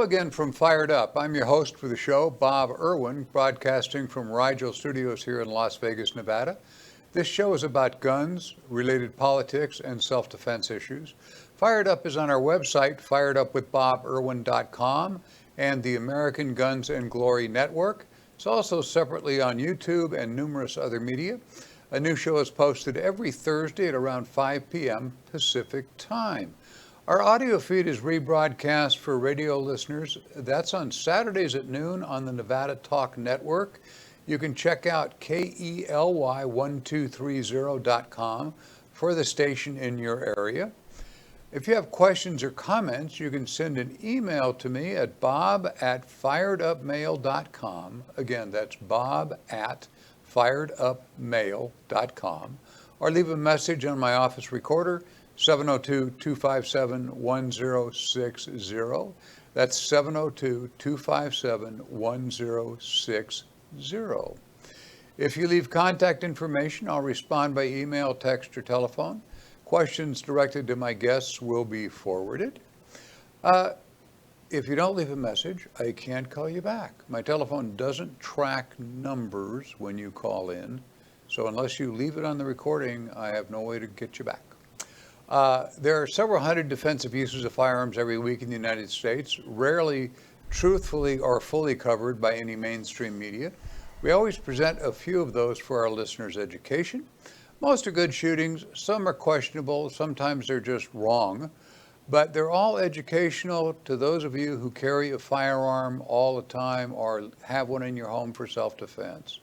again from Fired Up. I'm your host for the show, Bob Irwin, broadcasting from Rigel Studios here in Las Vegas, Nevada. This show is about guns, related politics, and self-defense issues. Fired Up is on our website, firedupwithbobirwin.com, and the American Guns and Glory Network. It's also separately on YouTube and numerous other media. A new show is posted every Thursday at around 5 p.m. Pacific Time. Our audio feed is rebroadcast for radio listeners. That's on Saturdays at noon on the Nevada Talk Network. You can check out KELY1230.com for the station in your area. If you have questions or comments, you can send an email to me at bob@firedupmail.com. Again, that's bob@firedupmail.com. Or leave a message on my office recorder, 702-257-1060. That's 702-257-1060. If you leave contact information, I'll respond by email, text, or telephone. Questions directed to my guests will be forwarded. If you don't leave a message, I can't call you back. My telephone doesn't track numbers when you call in, so unless you leave it on the recording, I have no way to get you back. There are several hundred defensive uses of firearms every week in the United States, rarely truthfully or fully covered by any mainstream media. We always present a few of those for our listeners' education. Most are good shootings, some are questionable, sometimes they're just wrong, but they're all educational to those of you who carry a firearm all the time or have one in your home for self-defense.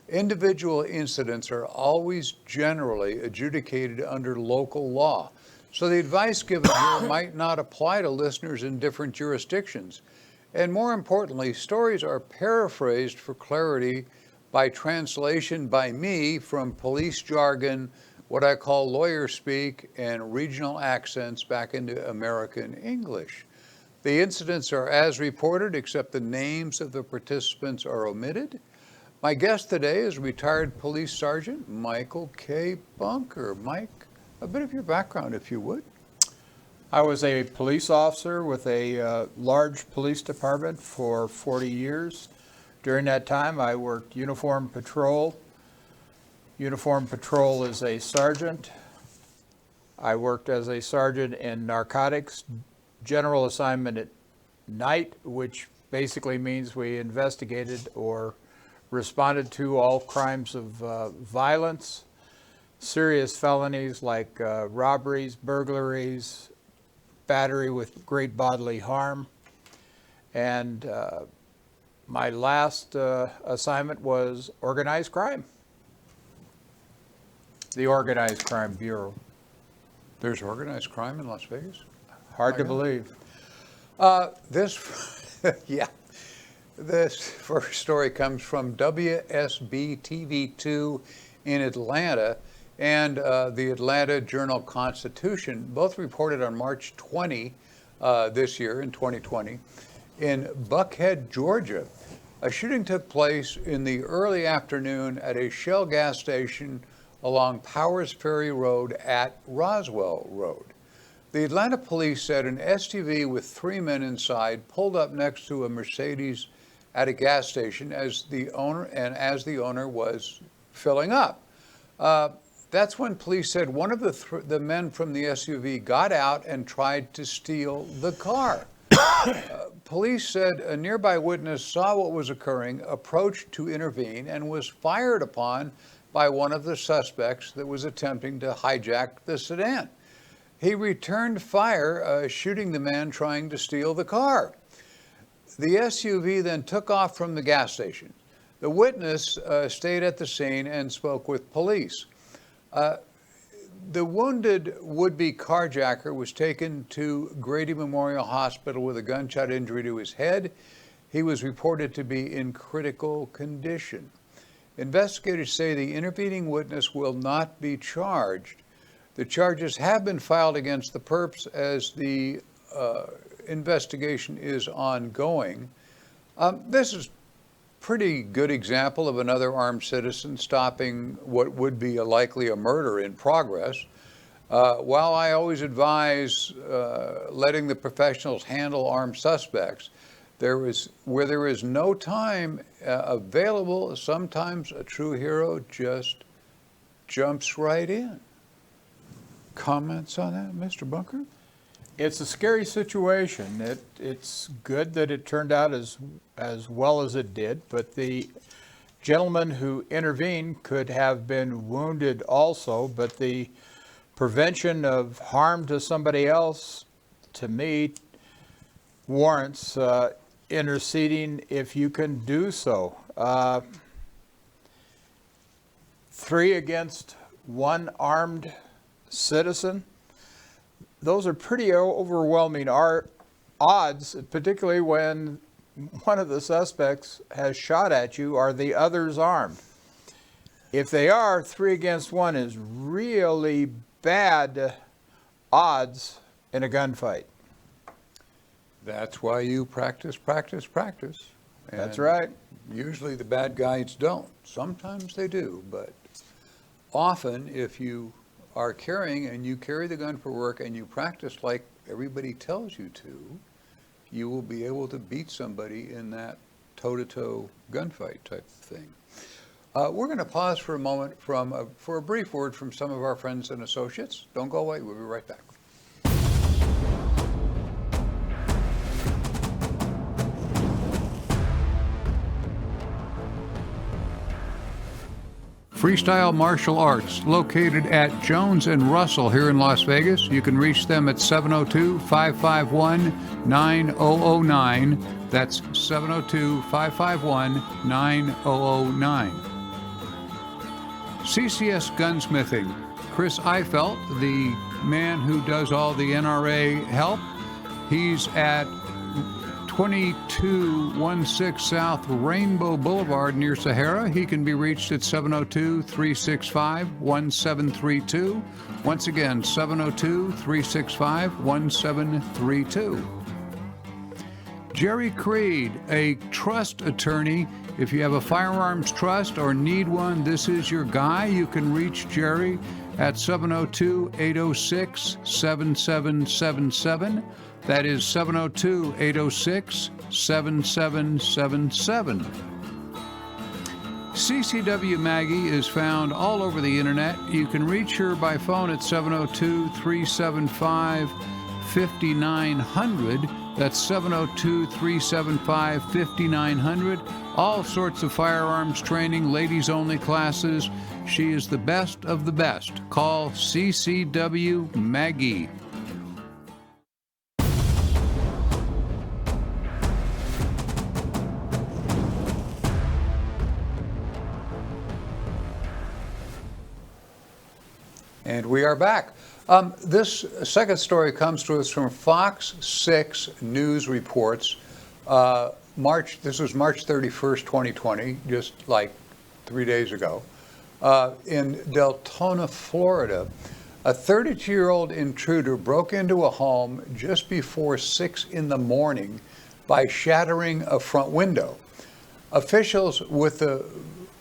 Individual incidents are always generally adjudicated under local law, so the advice given here might not apply to listeners in different jurisdictions. And more importantly, stories are paraphrased for clarity by translation by me from police jargon, what I call lawyer speak, and regional accents back into American English. The incidents are as reported, except the names of the participants are omitted. My guest today is retired Police Sergeant Michael K. Bunker. Mike, a bit of your background, if you would. I was a police officer with a large police department for 40 years. During that time, I worked uniform patrol. Uniform patrol is a sergeant. I worked as a sergeant in narcotics, general assignment at night, which basically means we investigated or responded to all crimes of violence, serious felonies like robberies, burglaries, battery with great bodily harm. And my last assignment was organized crime, the Organized Crime Bureau. There's organized crime in Las Vegas? Hard to believe. This first story comes from WSB-TV2 in Atlanta and the Atlanta Journal-Constitution, both reported on March 20 this year in 2020. In Buckhead, Georgia, a shooting took place in the early afternoon at a Shell gas station along Powers Ferry Road at Roswell Road. The Atlanta police said an SUV with 3 men inside pulled up next to a Mercedes at a gas station as the owner was filling up. That's when police said one of the men from the SUV got out and tried to steal the car. Police said a nearby witness saw what was occurring, approached to intervene, and was fired upon by one of the suspects that was attempting to hijack the sedan. He returned fire, shooting the man trying to steal the car. The SUV then took off from the gas station. The witness stayed at the scene and spoke with police. The wounded would-be carjacker was taken to Grady Memorial Hospital with a gunshot injury to his head. He was reported to be in critical condition. Investigators say the intervening witness will not be charged. The charges have been filed against the perps as the investigation is ongoing. This is pretty good example of another armed citizen stopping what would be likely a murder in progress. While I always advise letting the professionals handle armed suspects, where there is no time available, sometimes a true hero just jumps right in. Comments on that, Mr. Bunker? It's a scary situation. It's good that it turned out as well as it did, but the gentleman who intervened could have been wounded also, but the prevention of harm to somebody else, to me, warrants interceding if you can do so. 3 against 1 armed citizen, those are pretty overwhelming odds, particularly when one of the suspects has shot at you. Are the others armed? If they are, 3 against 1 is really bad odds in a gunfight. That's why you practice, practice, practice. That's right. Usually the bad guys don't. Sometimes they do, but often if you are carrying and you carry the gun for work and you practice like everybody tells you to, you will be able to beat somebody in that toe-to-toe gunfight type of thing. We're going to pause for a moment for a brief word from some of our friends and associates. Don't go away. We'll be right back. Freestyle Martial Arts, located at Jones and Russell here in Las Vegas. You can reach them at 702-551-9009. That's 702-551-9009. CCS Gunsmithing. Chris Eifelt, the man who does all the NRA help, he's at 2216 South Rainbow Boulevard near Sahara. He can be reached at 702-365-1732. Once again, 702-365-1732. Jerry Creed, a trust attorney. If you have a firearms trust or need one, this is your guy. You can reach Jerry at 702-806-7777. That is 702-806-7777. CCW Maggie is found all over the internet. You can reach her by phone at 702-375-5900. That's 702-375-5900. All sorts of firearms training, ladies only classes. She is the best of the best. Call CCW Maggie. And we are back. This second story comes to us from Fox 6 News Reports. This was March 31st, 2020, just like 3 days ago. In Deltona, Florida, a 32-year-old intruder broke into a home just before 6 in the morning by shattering a front window. Officials with the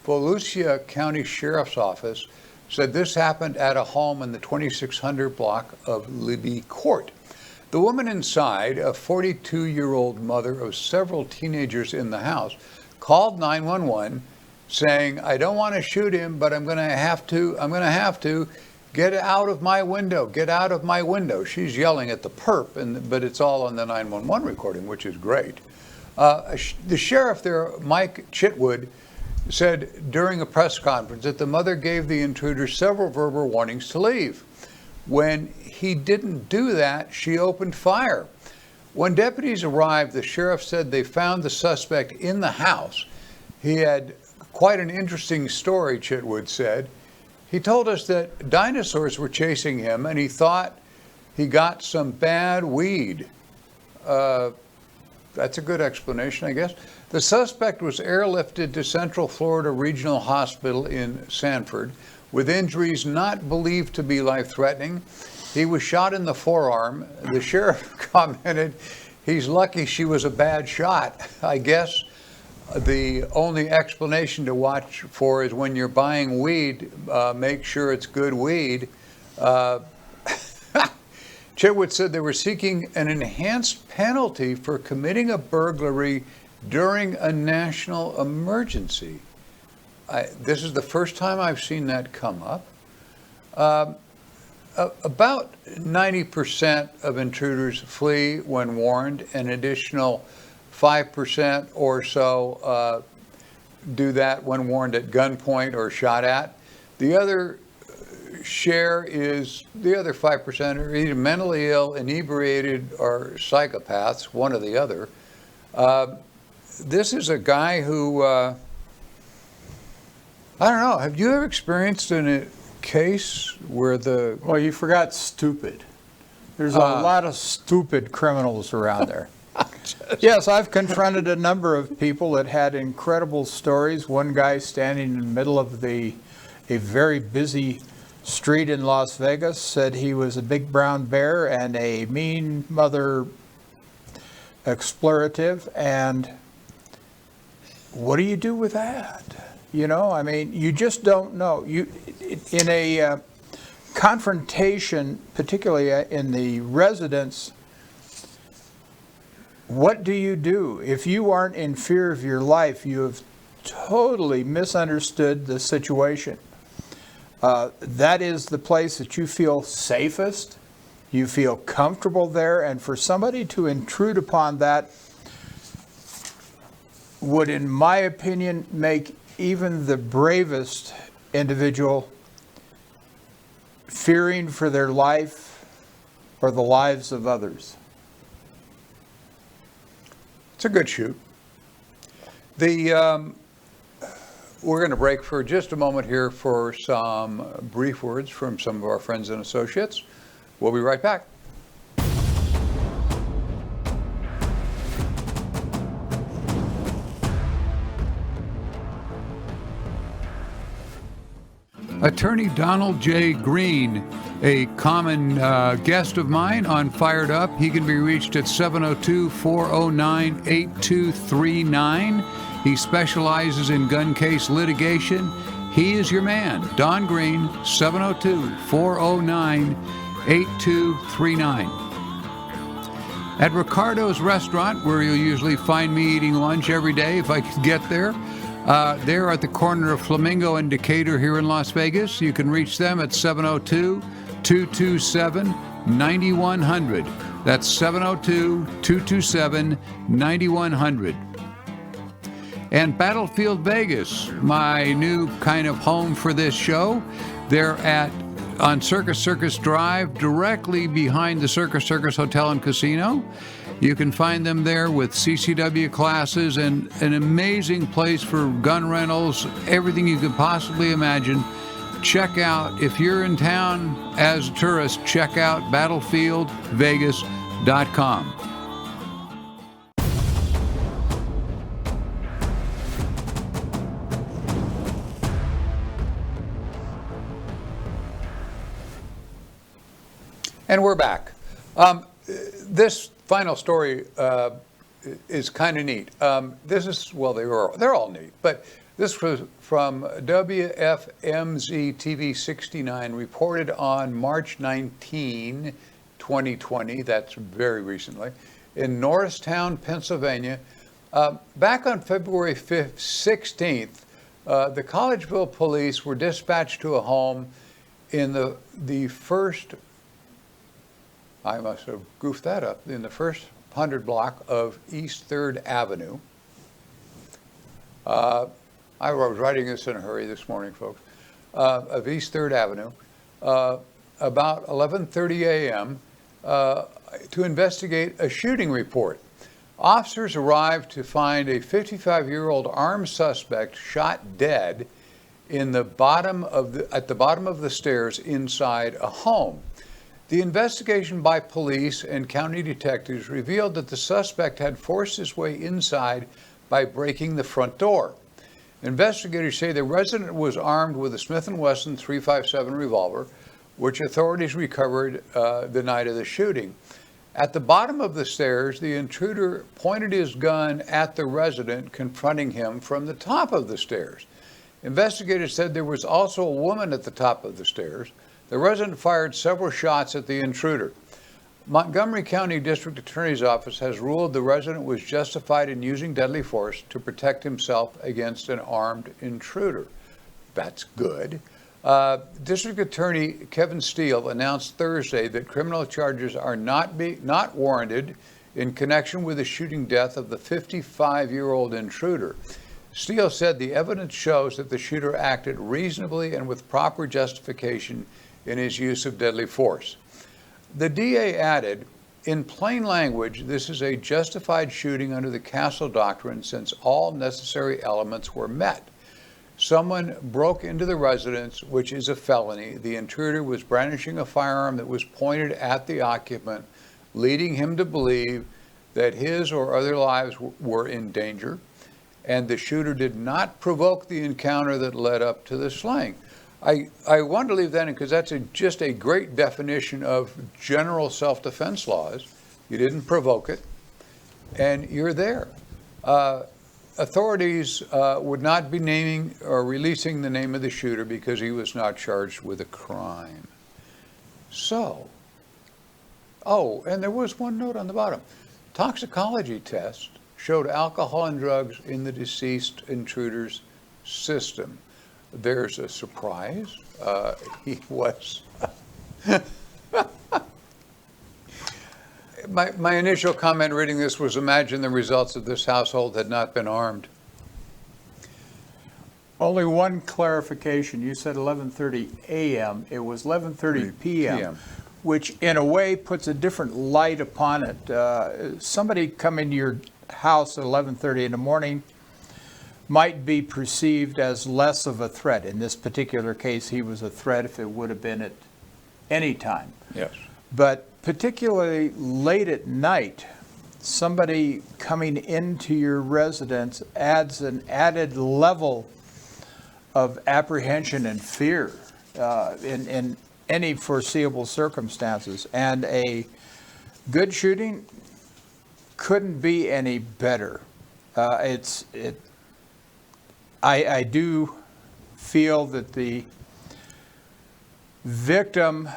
Volusia County Sheriff's Office said this happened at a home in the 2600 block of Libby Court. The woman inside, a 42-year-old mother of several teenagers in the house, called 911 saying, "I don't want to shoot him, but I'm going to have to get out of my window, get out of my window." She's yelling at the perp, but it's all on the 911 recording, which is great. The sheriff there, Mike Chitwood, said during a press conference that the mother gave the intruder several verbal warnings to leave. When he didn't do that, she opened fire. When deputies arrived, the sheriff said they found the suspect in the house. He had quite an interesting story, Chitwood said. He told us that dinosaurs were chasing him and he thought he got some bad weed. That's a good explanation, I guess. The suspect was airlifted to Central Florida Regional Hospital in Sanford with injuries not believed to be life-threatening. He was shot in the forearm. The sheriff commented, "He's lucky she was a bad shot." I guess the only explanation to watch for is when you're buying weed, make sure it's good weed. Chitwood said they were seeking an enhanced penalty for committing a burglary during a national emergency. This is the first time I've seen that come up. About 90% of intruders flee when warned. An additional 5% or so do that when warned at gunpoint or shot at. The other share is, the other 5% are either mentally ill, inebriated, or psychopaths, one or the other. This is a guy who, I don't know, have you ever experienced a case where the... Well, you forgot stupid. There's a lot of stupid criminals around there. Yes, I've confronted a number of people that had incredible stories. One guy standing in the middle of a very busy street in Las Vegas said he was a big brown bear and a mean mother explorative. And what do you do with that? You know, I mean, you just don't know. In a confrontation, particularly in the residence, what do you do? If you aren't in fear of your life, you have totally misunderstood the situation. That is the place that you feel safest, you feel comfortable there, and for somebody to intrude upon that would, in my opinion, make even the bravest individual fearing for their life or the lives of others. It's a good shoot. We're going to break for just a moment here for some brief words from some of our friends and associates. We'll be right back. Attorney Donald J. Green, a common guest of mine on Fired Up. He can be reached at 702-409-8239. He specializes in gun case litigation. He is your man. Don Green, 702-409-8239. At Ricardo's Restaurant, where you'll usually find me eating lunch every day if I can get there, they're at the corner of Flamingo and Decatur here in Las Vegas. You can reach them at 702-227-9100. That's 702-227-9100. And Battlefield Vegas, my new kind of home for this show. They're on Circus Drive, directly behind the Circus Hotel and Casino. You can find them there with CCW classes and an amazing place for gun rentals, everything you could possibly imagine. Check out, if you're in town as a tourist, check out battlefieldvegas.com. And we're back. This final story is kind of neat. This is, well, they're all neat, but this was from WFMZ TV 69, reported on March 19, 2020. That's very recently, in Norristown, Pennsylvania. Back on February 16th, the Collegeville police were dispatched to a home in the first, I must have goofed that up, in the first 100 block of East 3rd Avenue. I was writing this in a hurry this morning, folks, of East 3rd Avenue, about 11:30 a.m. To investigate a shooting report. Officers arrived to find a 55-year-old armed suspect shot dead at the bottom of the stairs inside a home. The investigation by police and county detectives revealed that the suspect had forced his way inside by breaking the front door. Investigators say the resident was armed with a Smith & Wesson .357 revolver, which authorities recovered the night of the shooting. At the bottom of the stairs, the intruder pointed his gun at the resident, confronting him from the top of the stairs. Investigators said there was also a woman at the top of the stairs. The resident fired several shots at the intruder. Montgomery County District Attorney's Office has ruled the resident was justified in using deadly force to protect himself against an armed intruder. That's good. District Attorney Kevin Steele announced Thursday that criminal charges are not warranted in connection with the shooting death of the 55-year-old intruder. Steele said the evidence shows that the shooter acted reasonably and with proper justification in his use of deadly force. The DA added, in plain language, this is a justified shooting under the Castle Doctrine since all necessary elements were met. Someone broke into the residence, which is a felony. The intruder was brandishing a firearm that was pointed at the occupant, leading him to believe that his or other lives were in danger, and the shooter did not provoke the encounter that led up to the slaying. I wanted to leave that in because that's just a great definition of general self-defense laws. You didn't provoke it, and you're there. Authorities would not be naming or releasing the name of the shooter because he was not charged with a crime. So, oh, and there was one note on the bottom. Toxicology test showed alcohol and drugs in the deceased intruder's system. There's a surprise. He was. My initial comment reading this was, imagine the results if this household had not been armed. Only one clarification. You said 11:30 a.m. It was 11:30 p.m., which in a way puts a different light upon it. Somebody come into your house at 11:30 in the morning might be perceived as less of a threat. In this particular case, he was a threat if it would have been at any time. Yes. But particularly late at night, somebody coming into your residence adds an added level of apprehension and fear in any foreseeable circumstances. And a good shooting couldn't be any better. I do feel that the victim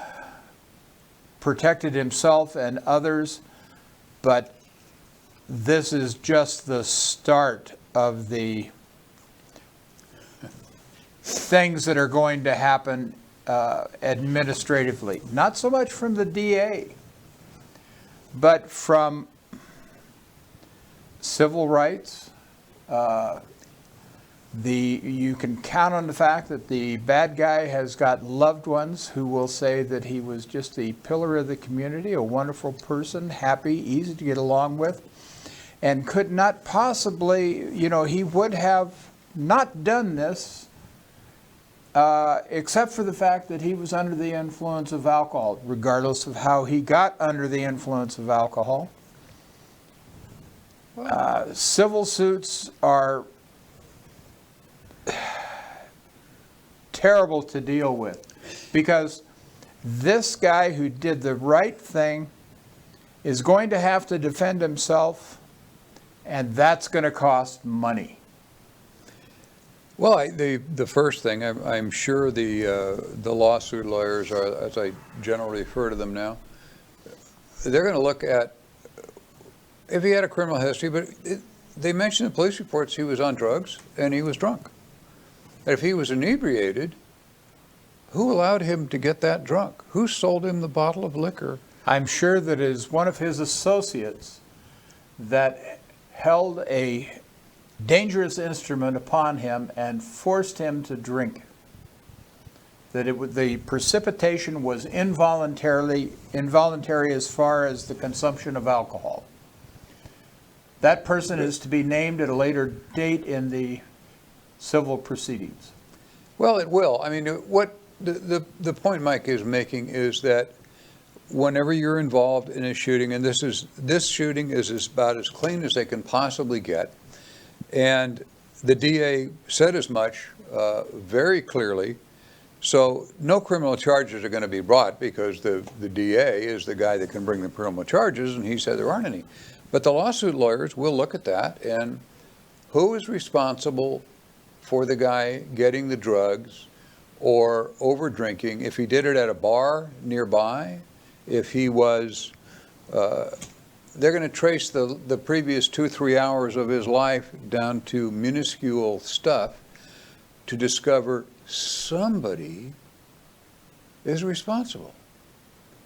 protected himself and others, but this is just the start of the things that are going to happen administratively. Not so much from the DA, but from civil rights. You can count on the fact that the bad guy has got loved ones who will say that he was just the pillar of the community, a wonderful person, happy, easy to get along with, and could not possibly, he would have not done this except for the fact that he was under the influence of alcohol, regardless of how he got under the influence of alcohol. Civil suits are terrible to deal with because this guy who did the right thing is going to have to defend himself, and that's going to cost money. Well, the first thing, I'm sure the lawsuit lawyers are, as I generally refer to them now, they're going to look at if he had a criminal history, but they mentioned in police reports he was on drugs and he was drunk. And if he was inebriated, who allowed him to get that drunk? Who sold him the bottle of liquor? I'm sure that it is one of his associates that held a dangerous instrument upon him and forced him to drink. That the precipitation was involuntary as far as the consumption of alcohol. That person is to be named at a later date in the civil proceedings. Well, it will. I mean, what the point Mike is making is that whenever you're involved in a shooting, and this shooting is about as clean as they can possibly get, and the DA said as much very clearly. So no criminal charges are going to be brought because the DA is the guy that can bring the criminal charges, and he said there aren't any. But the lawsuit lawyers will look at that and who is responsible for the guy getting the drugs or over drinking, if he did it at a bar nearby, if he was They're going to trace the previous 2-3 hours of his life down to minuscule stuff to discover somebody is responsible.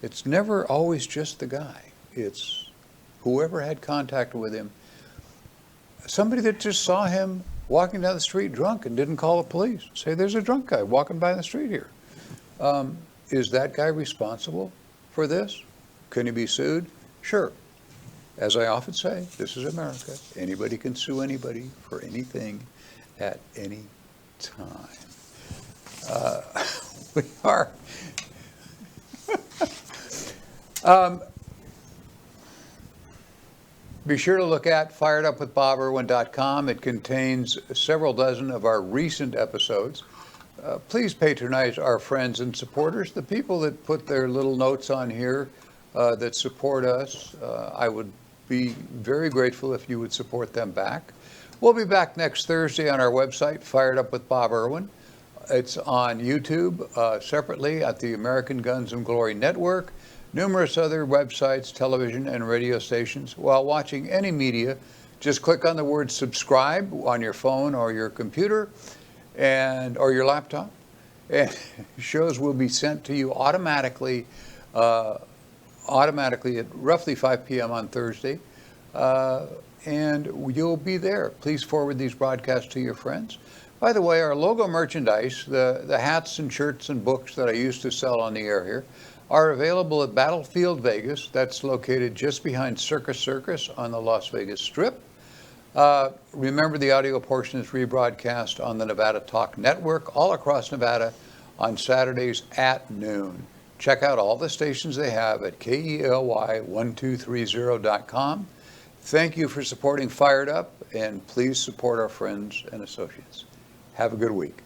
It's never always just the guy. It's whoever had contact with him. Somebody that just saw him walking down the street drunk and didn't call the police. Say, there's a drunk guy walking by the street here. Is that guy responsible for this? Can he be sued? Sure. As I often say, this is America. Anybody can sue anybody for anything at any time. We are. Be sure to look at firedupwithboburwin.com. It contains several dozen of our recent episodes. Please patronize our friends and supporters, the people that put their little notes on here that support us. I would be very grateful if you would support them back. We'll be back next Thursday on our website, Fired Up with Bob Irwin. It's on YouTube separately at the American Guns and Glory Network, numerous other websites, television, and radio stations. While watching any media, just click on the word subscribe on your phone or your computer or your laptop, and shows will be sent to you automatically at roughly 5 p.m. on Thursday, and you'll be there. Please forward these broadcasts to your friends. By the way, our logo merchandise, the hats and shirts and books that I used to sell on the air here, are available at Battlefield Vegas. That's located just behind Circus Circus on the Las Vegas Strip. Remember, the audio portion is rebroadcast on the Nevada Talk Network all across Nevada on Saturdays at noon. Check out all the stations they have at KELY1230.com. Thank you for supporting Fired Up, and please support our friends and associates. Have a good week.